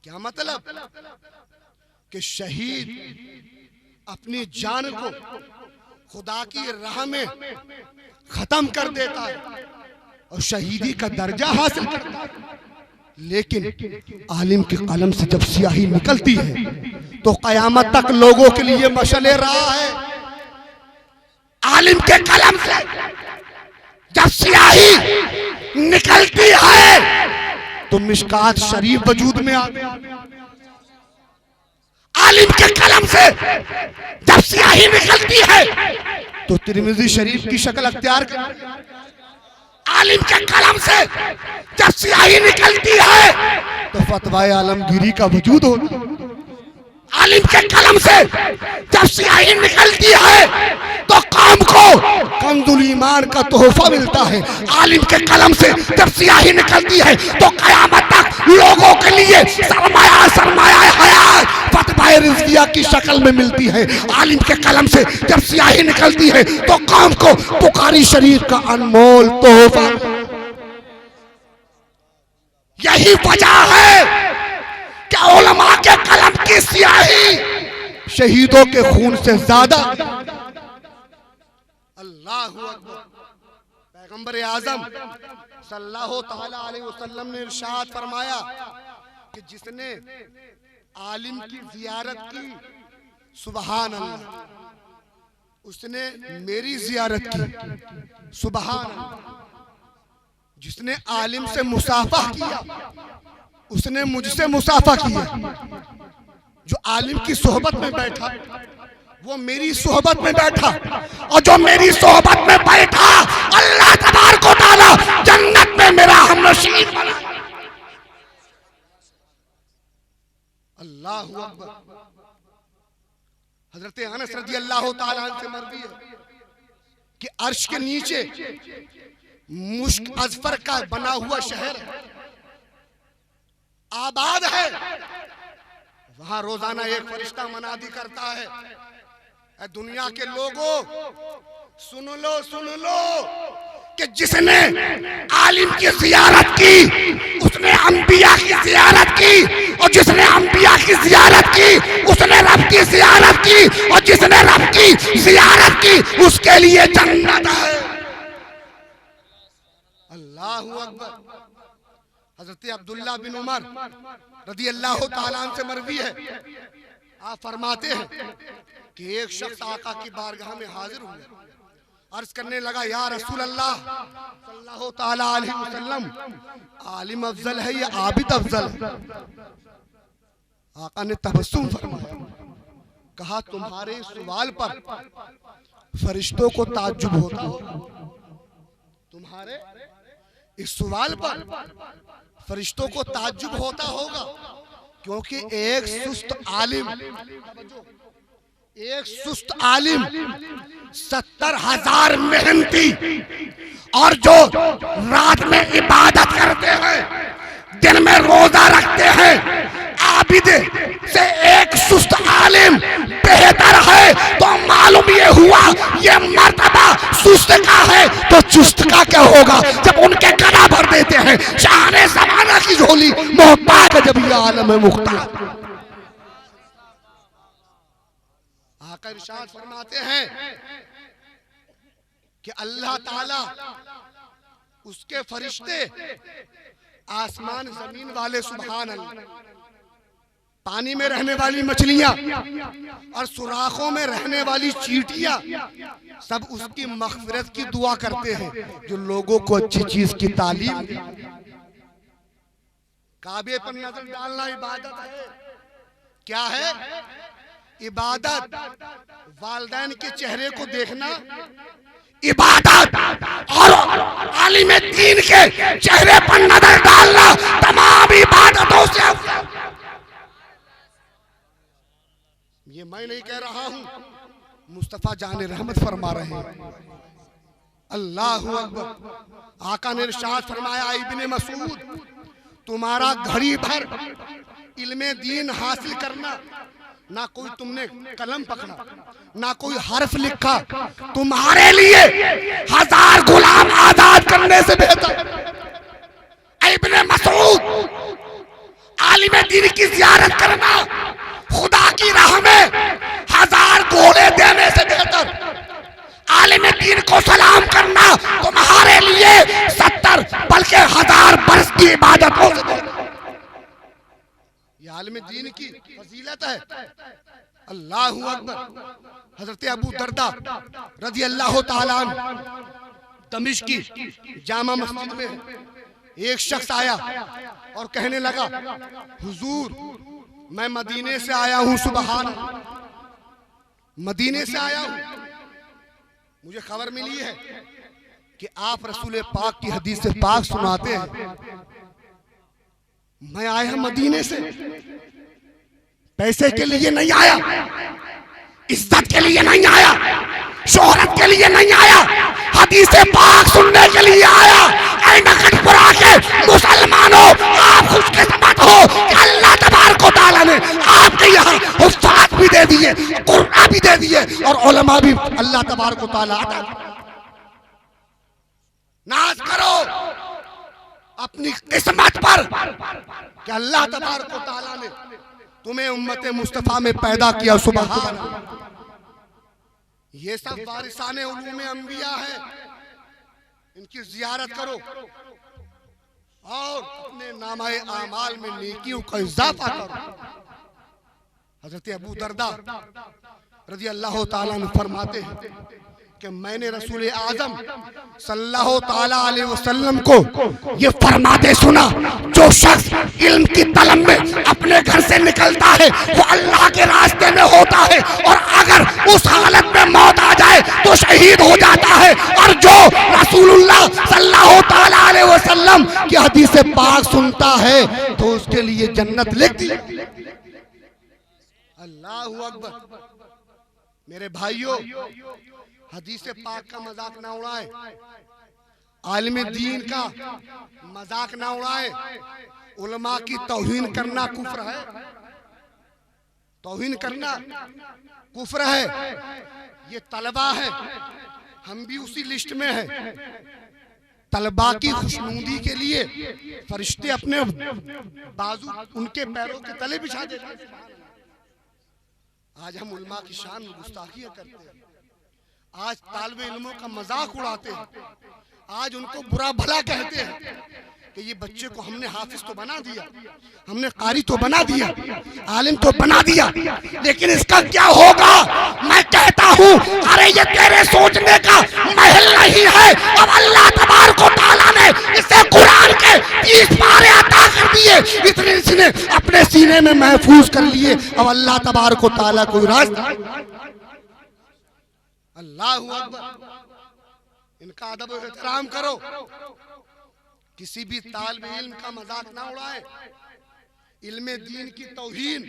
क्या मतलब? कि शहीद अपनी जान को खुदा की राह में खत्म कर देता है और शहीदी का दर्जा हासिल करता है, लेकिन आलिम के कलम से जब स्याही निकलती है तो कयामत तक लोगों के लिए मशले रहा है। आलिम के कलम से जब स्याही निकलती है तो मिशकात शरीफ वजूद में आ गई। आलिम के कलम से जब स्याही निकलती है तो तिरमिज़ी शरीफ की शक्ल अख्तियार कर। आलिम के कलम से जब स्याही निकलती है तो फतवाए आलमगीरी का वजूद होता। आलिम के कलम से जब स्याही निकलती है तो कौम को कंजुल ईमान का तोहफा मिलता है। आलिम के कलम से जब स्याही निकलती है तो कयामत तक लोगों के लिए सरमाया सरमाया हयात फतवाए रिज़किया की शक्ल में मिलती है। आलिम के कलम से जब स्याही निकलती है तो कौम को बुखारी शरीफ का अनमोल तोहफा। यही वजह है कि उलमा के कलम की स्याही शहीदों के खून से ज्यादा। अल्लाह अकबर। पैगंबर आजम सल्लल्लाहु तआला अलैहि वसल्लम ने इरशाद फरमाया कि जिसने आलिम की जियारत की, सुबहान अल्लाह, उसने मेरी जियारत की, सुबहान अल्लाह। जिसने आलिम से मुसाफा किया उसने मुझसे मुसाफा किया। जो आलिम की सोहबत में बैठा वो मेरी सोहबत में बैठा, और जो मेरी सोहबत में बैठा अल्लाह तबारक व तआला जन्नत में मेरा हमनशीन बना। अल्लाह अकबर। हजरत अनस रज़ी अल्लाह तआला अन्हु से मरवी है कि अर्श के नीचे मुश्क अज़फर का बना हुआ शहर है। आबाद है, वहां रोजाना एक फरिश्ता मनादी करता है, ऐ दुनिया के लोगों सुन लो कि जिसने आलिम की जियारत की उसने अंबिया की जियारत की, और जिसने अंबिया की जियारत की उसने रब की जियारत की, और जिसने रब की जियारत की उसके लिए जन्नत है। अल्लाहु अकबर। हजरत अब्दुल्ला बिन उमर रदी अल्लाह ताला अन्हु से मरवी है, आप फरमाते हैं कि एक शख्स आका की बारगाह में हाजिर हुआ, अर्ज करने लगा, या रसूल अल्लाह सल्लल्लाहु ताला अलैहि वसल्लम, आलिम अफजल है या आबिद अफजल है? आका ने तबस्सुम फरमाया, कहा तुम्हारे इस सवाल पर फरिश्तों को ताज्जुब होता होगा, तुम्हारे इस सवाल पर फरिश्तों को ताज्जुब होता होगा, क्योंकि एक सुस्त आलिम 70,000 मेहनती और जो रात में इबादत करते हैं, दिन में रोजा रखते हैं, आबिद से एक सुस्त आलिम बेहतर है। तो मालूम ये हुआ ये मर्तबा सुस्त का है, तो चुस्त का क्या होगा जब उनके गला भर देते हैं शान ज़माना की झोली मोहताज जब ये आलम है मुख्तार। आका इरशाद फरमाते हैं कि अल्लाह ताला उसके फरिश्ते आसमान जमीन वाले सुभान अल्लाह, पानी में रहने वाली मछलियां और सुराखों में रहने वाली चींटियां सब उसकी मग़फ़िरत की दुआ करते हैं, जो लोगों को अच्छी चीज की तालीम दी। काबे पर नजर डालना इबादत है। क्या है इबादत? वालिदैन के चेहरे को देखना इबादत, और आलिम दीन के चेहरे पर नजर डालना तमाम इबादतों से। ये मैं नहीं कह रहा हूं, मुस्तफा जाने रहमत फरमा रहे हैं। अल्लाहु अकबर। आका ने इरशाद फरमाया, इब्ने मसूद, तुम्हारा घड़ी भर इल्मे दीन हासिल करना, ना कोई तुमने कलम पकड़ा ना कोई हर्फ लिखा, तुम्हारे लिए 1000 गुलाम आजाद करने से बेहतर। इब्ने मसूद, आलिम दीन की ज़ियारत करना खुदा की राह में 1000 घोड़े देने से बेहतर। आलिम दीन को सलाम करना तुम्हारे लिए 70 बल्कि 1000 बरस की इबादत हो सके। ये आलिम दीन की फजीलत है। अल्लाहु अकबर। हजरत अबू दरदा रज़ी अल्लाह ताला अन्हु दमिश्क की जामा मस्जिद में एक शख्स आया और कहने लगा, हुजूर मैं मदीने से आया हूँ, सुबहान मदीने से आया हूँ, मुझे खबर मिली है कि आप रसूल पाक की हदीस से पाक सुनाते हैं। मैं आया मदीने से, पैसे के लिए नहीं आया, इज्जत के लिए नहीं आया, शोहरत के लिए नहीं आया, हदीस से पाक सुनने के लिए आया। ऐ नकटपुरा के मुसलमानों, आप खुशकिस्मत हो कि अल्लाह तबारक व तआला ने आपके यहाँ हुफ्फाज भी दे दिए, कुरान भी दे दिए, और उलमा भी अल्लाह तबारक व तआला अता। नाज करो अपनी किस्मत पर कि अल्लाह तबारक व तआला ने तुम्हें उम्मत मुस्तफा में पैदा किया। सुभान। ये सब वारिसाने उलूम अंबिया है, इनकी जियारत करो और अपने नामाए आमाल में नेकियों का इजाफा करो। हजरत अबू दरदा रज़ी अल्लाह ताला अन्हु फरमाते हैं कि मैंने रसूल आजम सल्लल्लाहु ताला अलैहि वसल्लम को ये फरमाते सुना, जो शख्स इल्म की तलब में अपने घर से निकलता है वो अल्लाह के रास्ते में होता है, और अगर उस हालत में मौत आ जाए तो शहीद हो जाता है, और जो रसूलुल्लाह सल्लल्लाहु ताला अलैहि वसल्लम की हदीस से पाक सुनता है तो उसके लिए जन्नत लिख दी। अल्लाहु अकबर। मेरे भाइयों, हदीस पाक का मजाक ना उड़ाए, आलिम दीन का मजाक ना उड़ाए। उलमा की तौहीन करना कुफ्र है, तौहीन करना कुफ्र है। ये तलबा है, हम भी उसी लिस्ट में हैं। तलबा की खुशनुदी के लिए फरिश्ते अपने बाजू उनके पैरों के तले बिछा देते हैं। आज हम उलमा की शान में गुस्ताखियां करते हैं, आज तालिब इल्मों का मजाक उड़ाते हैं, आज उनको बुरा भला कहते हैं कि ये बच्चे को हमने हाफिज तो बना दिया, हमने कारी तो बना दिया, आलिम तो बना दिया, लेकिन इसका क्या होगा? मैं कहता हूँ अरे ये तेरे सोचने का महल नहीं है। अब अल्लाह तबारक व तआला ने इसे कुरान के 30 पारे अता कर दिए, इतने इसने अपने सीने में महफूज कर लिए। अब अल्लाह तबारक व तआला कोई रास्ता। अल्लाहू अकबर, इनका अदब और एहतराम करो। किसी भी तालिब इल्म का मजाक ना उड़ाए। इल्म दीन की तौहीन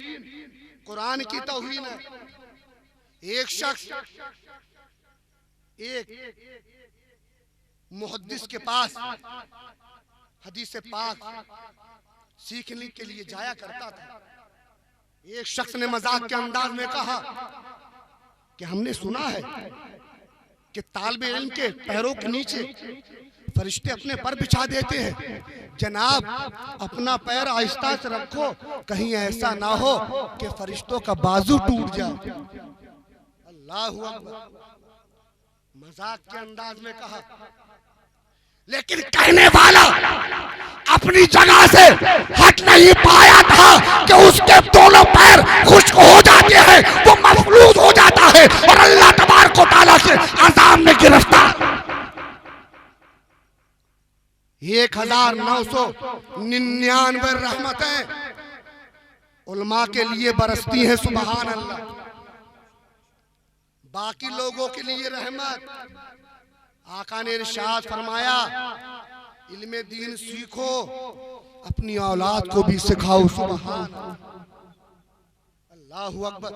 कुरान की तौहीन है। एक शख्स एक मुहद्दिस के पास हदीस पाक सीखने के लिए जाया करता था। एक शख्स ने मजाक के अंदाज में कहा कि हमने सुना है कि तालिब इल्म के पैरों के नीचे फरिश्ते अपने पर बिछा देते हैं। जनाब, अपना पैर आहिस्ता से रखो, कहीं ऐसा ना हो कि फरिश्तों का बाजू टूट जाए। अल्लाहू अकबर, मजाक के अंदाज में कहा, लेकिन कहने वाला अपनी जगह से हट नहीं पाया था कि उसके दोनों पैर खुश्क हो जाते हैं, वो मफलूज हो जाता है और अल्लाह तबारक व तआला के अज़ाब में गिरफ्तार। 1999 रहमतें उलमा के लिए बरसती हैं, सुबहान अल्लाह। बाकी लोगों के लिए रहमत। आका ने इरशाद फरमाया, इल्म दीन सीखो, अपनी औलाद को भी सिखाओ। सुबहान अल्लाहू अकबर।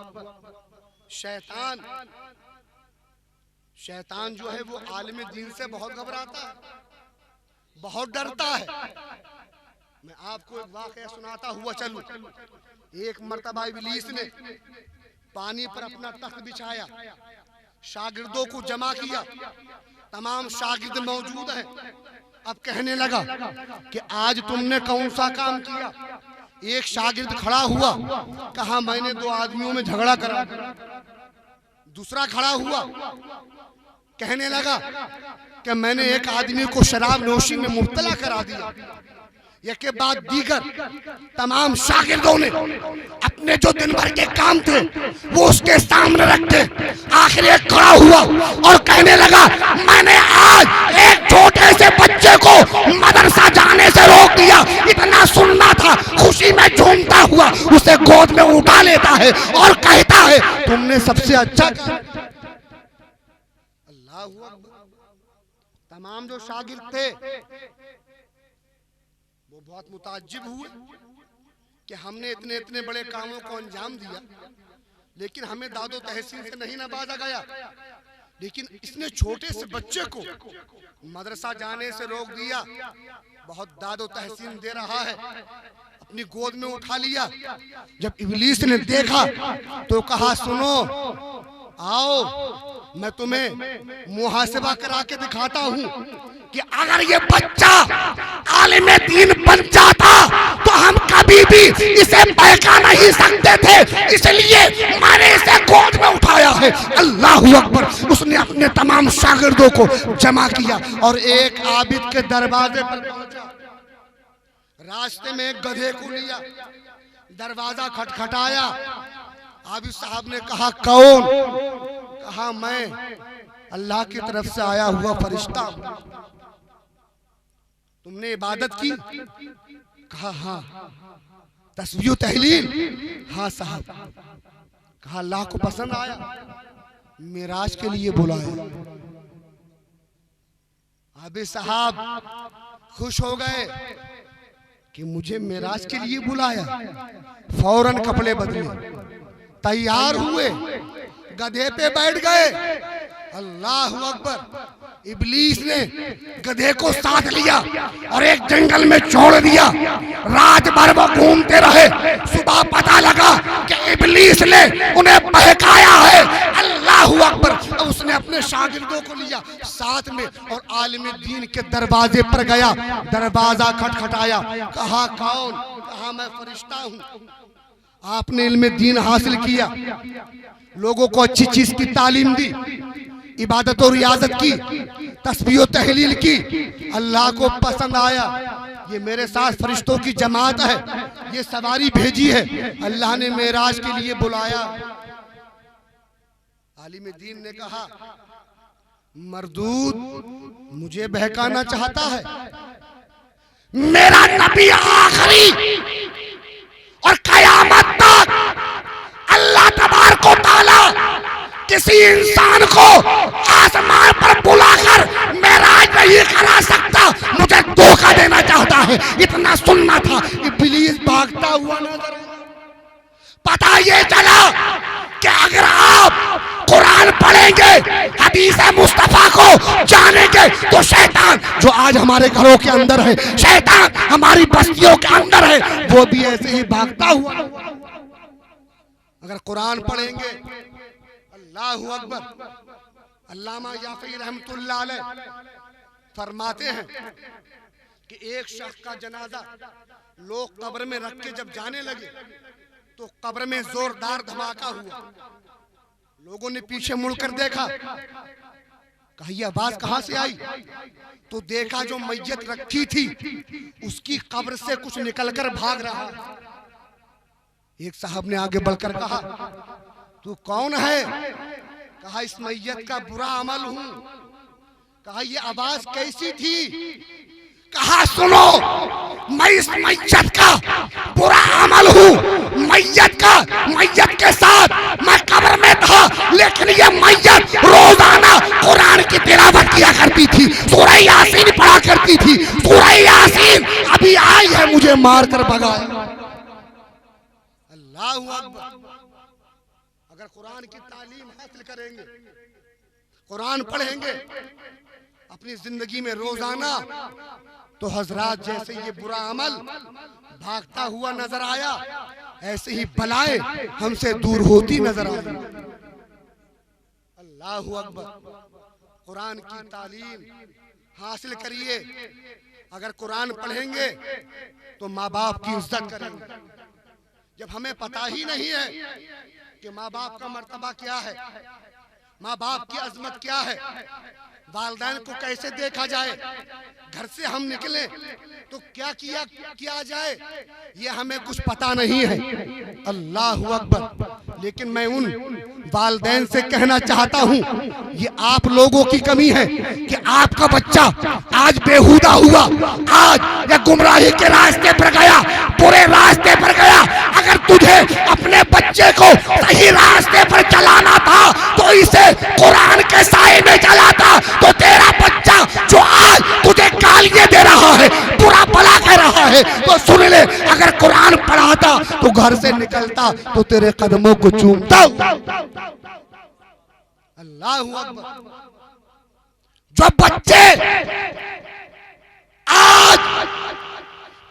शैतान जो है वो आलिम दीन से बहुत घबराता है, बहुत डरता है। मैं आपको एक वाकया सुनाता हुआ चलूं। एक मर्तबा इब्लीस ने पानी पर अपना तख्त बिछाया, शागिर्दों को जमा किया, तमाम शागिर्द मौजूद हैं। अब कहने लगा कि आज तुमने कौन सा काम किया? एक शागिर्द खड़ा हुआ, कहा मैंने 2 आदमियों में झगड़ा करा। दूसरा खड़ा हुआ, कहने लगा कि मैंने एक आदमी को शराब नोशी में मुब्तला करा दिया। एक के बाद दीगर तमाम शागिर्दों ने अपने जो दिन भर के काम थे वो उसके सामने रखे। आखिर एक खड़ा हुआ और कहने लगा, मैंने आज एक छोटे से बच्चे को मदरसा जाने से रोक दिया। इतना सुनना था, खुशी में झूमता हुआ उसे गोद में उठा लेता है और कहता है तुमने सबसे अच्छा किया। अल्लाहू अकबर। तमाम जो शागिर्द थे वो बहुत मुताज्जिब हुए कि हमने इतने इतने बड़े कामों को अंजाम दिया, लेकिन हमें दादो तहसीन से नहीं नवाजा गया। लेकिन इसने छोटे से बच्चे को मदरसा जाने से रोक दिया, बहुत दादो तहसीन दे रहा है, अपनी गोद में उठा लिया। जब इब्लीस ने देखा तो कहा, सुनो, आओ मैं तुम्हें मुहासिबा करा के दिखाता हूँ कि अगर ये बच्चा आलिम दीन बन जाता तो हम कभी भी इसे बहका नहीं सकते थे, इसलिए मैंने इसे गोद में उठाया है। अल्लाहू अकबर। उसने अपने तमाम शागिर्दों को जमा किया और एक आबिद के दरवाजे पर पहुंचा। रास्ते में एक गधे को लिया, दरवाजा खटखटाया। आबिद साहब ने कहा, कौन? कहा, मैं अल्लाह की तरफ से आया हुआ फरिश्ता। तुमने इबादत की? कहा, हाँ। तस्बीह तहलील? हाँ साहब। कहा, अल्लाह को पसंद आया, मिराज के लिए बुलाया। आबिद साहब खुश हो गए कि मुझे मिराज के लिए बुलाया। फौरन कपड़े बदले, तैयार हुए, गधे पे बैठ गए। अल्लाहू अकबर। इब्लीस ने गधे को साथ लिया और एक जंगल में छोड़ दिया। रात भर वो घूमते रहे। सुबह पता लगा कि इब्लीस ने उन्हें बहकाया है। अल्लाहू अकबर। अब उसने अपने शागिर्दों को लिया साथ में और आलिम दीन के दरवाजे पर गया। दरवाजा खटखटाया। कहा कौन? कहा मैं फरिश्ता हूँ। आपने इल्म दीन हासिल किया, लोगों को अच्छी चीज की तालीम दी, इबादत और रियाजत की, तस्बीह और तहलील की, अल्लाह को पसंद आया। ये मेरे साथ फरिश्तों की जमात है, ये सवारी भेजी है, अल्लाह ने मेराज के लिए बुलाया। आलिम दीन ने कहा मरदूद मुझे बहकाना चाहता है। मेरा नबी आखिरी और कयामत तक अल्लाह तबारक व तआला किसी इंसान को आसमान पर बुलाकर मेराज नहीं करा सकता। मुझे धोखा देना चाहता है, इतना सुनना था। इब्लीस भागता हुआ नजर आया। पता ये चला कि अगर आप कुरान पढ़ेंगे, हदीस मुस्तफा को जानेंगे, तो शैतान जो आज हमारे घरों के अंदर है, शैतान हमारी बस्तियों के अंदर है, वो भी ऐसे ही भागता हुआ। अगर कुरान पढ़ेंगे, अल्लाहू अकबर। अल्लामा याफी रहमतुल्लाह अलैह फरमाते हैं कि एक शख्स का जनाजा लोग कब्र में रख के जब जाने लगे तो कब्र में जोरदार धमाका हुआ। लोगों ने पीछे मुड़कर देखा, कहा ये आवाज कहां से आई? तो देखा जो मैयत रखी थी उसकी कब्र से कुछ निकलकर भाग रहा। एक साहब ने आगे बढ़कर कहा तू कौन है? कहा इस मैयत का बुरा अमल हूं। कहा ये आवाज कैसी थी? कहा सुनो, मैं इस मैयत का बुरा अमल हूँ। मैयत के साथ मैं कब्र में था, लेकिन ये मैयत रोजाना कुरान की तिलावत किया करती थी, सूरह यासीन पढ़ा करती थी। सूरह यासीन अभी आई है, मुझे मारकर भगाया। अल्लाहू अकबर। अगर कुरान की तालीम हासिल करेंगे, कुरान पढ़ेंगे अपनी जिंदगी में रोजाना, तो हजरात जैसे ये बुरा अमल भागता हुआ नजर आया, ऐसे ही बलाएं हमसे दूर होती नजर आई। अल्लाहू अकबर। कुरान की तालीम हासिल करिए। अगर कुरान पढ़ेंगे तो माँ बाप की इज्जत करेंगे। जब हमें पता ही नहीं है कि माँ बाप का मर्तबा क्या है, माँ बाप की अजमत क्या है, वालिदैन को कैसे देखा जाए, घर से हम निकले तो क्या किया जाए, ये हमें कुछ पता नहीं है। अल्लाहू अकबर। लेकिन मैं उन वालिदैन से कहना चाहता हूँ, ये आप लोगों की कमी है कि आपका बच्चा आज बेहुदा हुआ, आज या गुमराही के रास्ते पर गया, बुरे रास्ते पर गया। अगर तुझे अपने बच्चे को सही रास्ते पर चलाना था तो इसे कुरान के साए में चलाता, तो तेरा बच्चा जो आज तुझे गालियां दे रहा है, बुरा भला कह रहा है, तो सुन ले, अगर कुरान पढ़ाता तो घर से निकलता तो तेरे कदमों को चूमता। अल्लाहू अकबर। जो बच्चे आज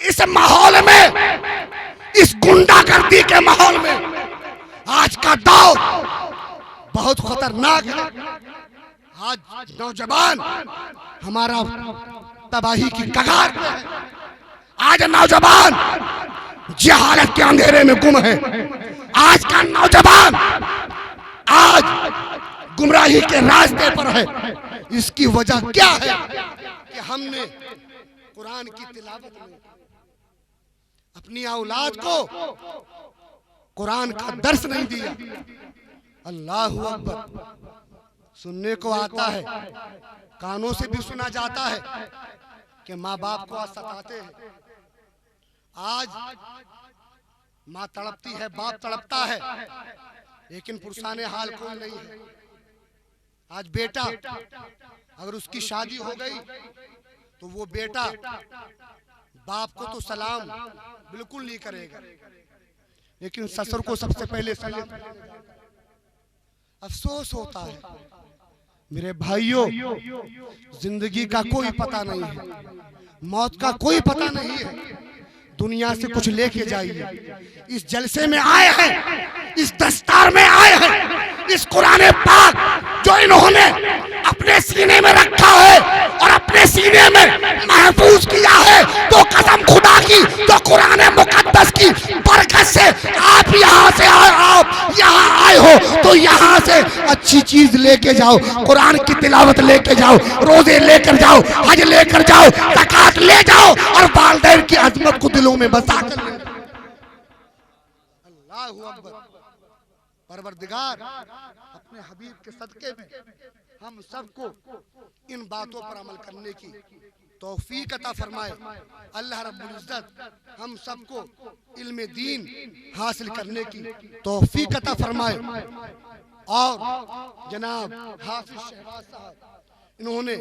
इस माहौल में, इस गुंडागर्दी के माहौल में, आज का दौर बहुत खतरनाक है। आज नौजवान हमारा तबाही की कगार पे है। आज नौजवान जहालत के अंधेरे में गुम है। आज का नौजवान आज गुमराही के रास्ते पर है। इसकी वजह क्या है कि हमने कुरान की तिलावत में अपनी औलाद को कुरान का दर्स नहीं दिया। अल्लाहू अकबर। सुनने को आता है, कानों से भी सुना जाता है कि माँ बाप को आज सताते हैं। आज माँ तड़पती है, बाप तड़पता है, लेकिन पुरसाने हाल कोई नहीं है। आज बेटा अगर उसकी शादी हो गई तो वो बेटा बाप को तो सलाम बिल्कुल नहीं करेगा, लेकिन ससुर को सबसे पहले सलाम करेगा। अफसोस होता है मेरे भाइयों, जिंदगी का कोई पता नहीं है, मौत का कोई पता नहीं है। दुनिया से कुछ लेके जाइए। इस जलसे में आए हैं, इस दस्तार में आए हैं, इस कुरान पाक जो इन्होंने अपने सीने में रखा है और अपने सीने में महफूज किया है, तो कसम खुदा की, तो कुरान मुकद्दस की बरकत से आप यहाँ से आप यहाँ आए हो तो यहाँ से अच्छी चीज लेके जाओ। कुरान की तिलावत लेके जाओ, रोजे लेकर जाओ, हज लेकर जाओ, ज़कात ले जाओ और वालिदैन की अजमत को दिलों में बसा कर ले। अल्लाहु अकबर। परवरदिगार अपने हबीब के सदके में हम सबको इन बातों पर अमल करने की तौफीक अता फरमाए। अल्लाह रब्बुल इज्जत हम सबको इल्म दीन हासिल करने की तौफीक अता फरमाए। और जनाब हाफिज शहबाज साहब इन्होंने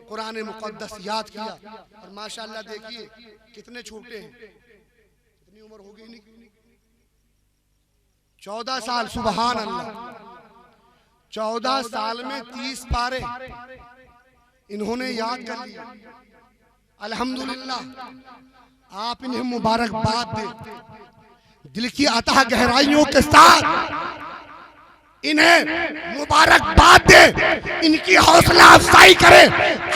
कुरान मुकद्दस याद किया और माशाअल्लाह देखिए कितने छोटे हैं, कितनी उम्र होगी इनकी, 14 साल। सुबहान अल्लाह, 14 साल में 30 पारे इन्होंने याद कर लिया। अल्हम्दुलिल्लाह, आप इन्हें मुबारकबाद दें, दिल की अतः गहराइयों के साथ इन्हें मुबारकबाद दें, इनकी हौसला अफजाई करें।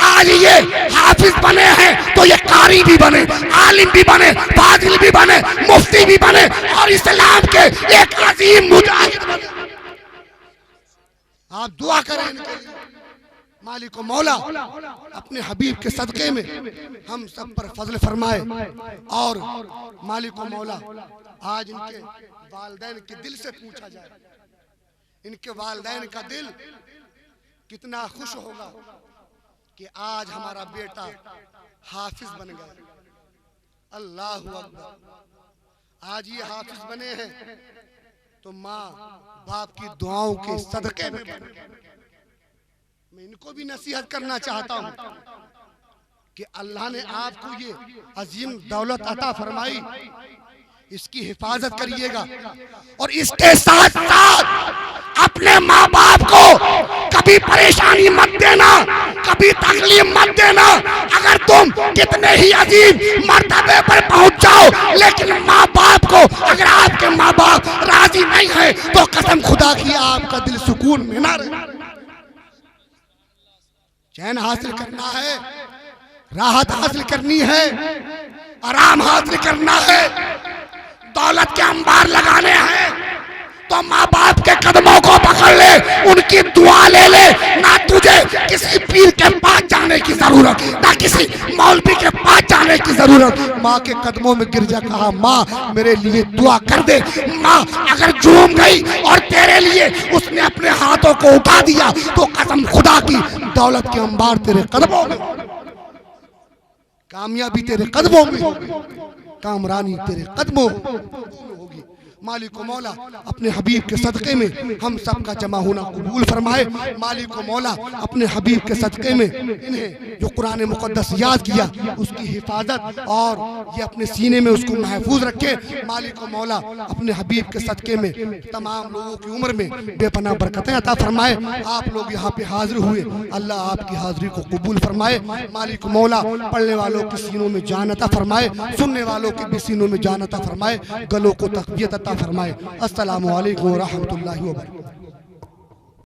आज ये हाफिज बने हैं तो ये कारी भी बने, आलिम भी बने, फाजिल भी बने, मुफ्ती भी बने और इस्लाम के एक अजीम मुजाहिद बने। आप दुआ करें इनके लिए। मालिक व मौला अपने हबीब के सदके में हम सब पर फजल फरमाए। और मालिक व मौला आज इनके वालिदैन के दिल से पूछा जाए, इनके वालिदैन का दिल कितना खुश होगा कि आज हमारा बेटा हाफिज बन गया। अल्लाहु अकबर। आज ये हाफिज बने हैं तो माँ बाप की दुआओं के सदके में बने। मैं इनको भी नसीहत करना चाहता हूँ कि अल्लाह ने आपको ये अजीम दौलत अता फरमाई, इसकी हिफाजत करिएगा और इसके साथ साथ अपने माँ बाप को कभी परेशानी मत देना, कभी तकलीफ मत देना। अगर तुम कितने ही अजीम मर्तबे पर पहुंच जाओ, लेकिन माँ बाप को अगर आपके माँ बाप राजी नहीं है तो कसम खुदा की आपका दिल सुकून में ना रहे। चैन हासिल करना है, राहत हासिल करनी है, आराम हासिल करना है, दौलत के अंबार लगाने हैं तो माँ बाप के कदमों को पकड़ ले, उनकी दुआ ले ले। ना तुझे किसी पीर के पास जाने की जरूरत, ना किसी मौलवी के पास जाने की जरूरत। माँ के कदमों में गिर जा, कहा माँ मेरे लिए दुआ कर दे। माँ अगर झूम गई और तेरे लिए उसने अपने हाथों को उठा दिया तो कसम खुदा की दौलत के अंबार तेरे कदमों में, कामयाबी तेरे कदमों में होगी, कामरानी तेरे कदमों होगी। मालिक व मौला अपने हबीब के सदक़े में हम सब का जमा होना कबूल फरमाए। मालिक व मौला अपने हबीब के सदक़े में इन्हें जो कुरान मुक़द्दस याद किया उसकी हिफाजत और ये अपने सीने में उसको महफूज रखे। मालिक व मौला अपने हबीब के सदक़े में तमाम लोगों की उम्र में बेपनाह बरकतें अता फरमाए। आप लोग यहाँ पे हाजिर हुए, अल्लाह आपकी हाजिरी को कबूल फरमाए। मालिक व मौला पढ़ने वालों के सीनों में जान अता फरमाए, सुनने वालों के भी सीनों में जान अता फरमाए, गलों को तक़वियत अता फरमाए। अस्सलामु अलैकुम व रहमतुल्लाहि व बरकातहू।